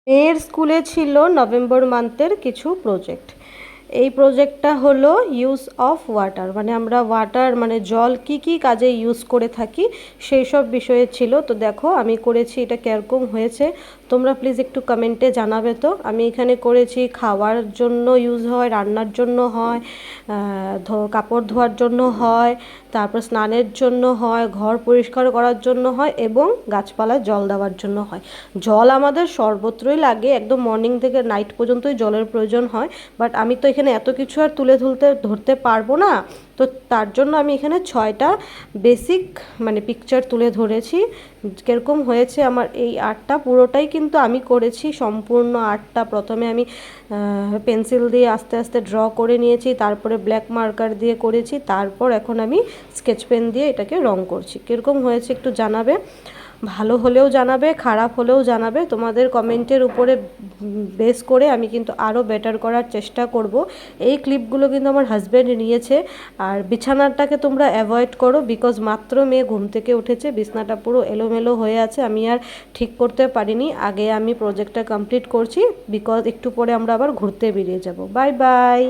মেয়ের স্কুলে ছিল নভেম্বর মান্থের কিছু প্রজেক্ট। এই প্রজেক্টটা হলো ইউজ অফ ওয়াটার, মানে আমরা ওয়াটার মানে জল কি কি কাজে ইউজ করে থাকি সেই সব বিষয়ে ছিল। তো দেখো আমি করেছি, এটা কীরকম হয়েছে তোমরা প্লিজ একটু কমেন্টে জানাবে। তো আমি এখানে করেছি খাওয়ার জন্য ইউজ হয়, রান্নার জন্য হয়, কাপড় ধোয়ার জন্য হয়, তারপর স্নানের জন্য হয়, ঘর পরিষ্কার করার জন্য হয় এবং গাছপালায় জল দেওয়ার জন্য হয়। জল আমাদের সর্বত্রই লাগে, একদম মর্নিং থেকে নাইট পর্যন্তই জলের প্রয়োজন হয়। বাট আমি তো এখানে এত কিছু আর ধরতে পারবো না, তো তার জন্য আমি এখানে 6টা বেসিক মানে পিকচার তুলে ধরেছি। কীরকম হয়েছে আমার এই আর্টটা পুরোটাই কিন্তু আমি করেছি, সম্পূর্ণ আর্টটা প্রথমে আমি পেন্সিল দিয়ে আস্তে আস্তে ড্র করে নিয়েছি, তারপরে ব্ল্যাক মার্কার দিয়ে করেছি, তারপর এখন আমি স্কেচ পেন দিয়ে এটাকে রং করছি। কীরকম হয়েছে একটু জানাবে, ভালো হলেও জানাবে, খারাপ হলেও জানাবে। তোমাদের কমেন্টের উপরে বেস করে আমি কিন্তু আরও বেটার করার চেষ্টা করব। এই ক্লিপগুলো কিন্তু আমার হাজব্যান্ড নিয়েছে। আর বিছানাটাকে তোমরা অ্যাভয়েড করো, বিকজ মাত্র মেয়ে ঘুম থেকে উঠেছে, বিছানাটা পুরো এলোমেলো হয়ে আছে, আমি আর ঠিক করতে পারিনি। আগে আমি প্রজেক্টটা কমপ্লিট করছি, বিকজ একটু পরে আমরা আবার ঘুরতে বেরিয়ে যাব। Bye bye.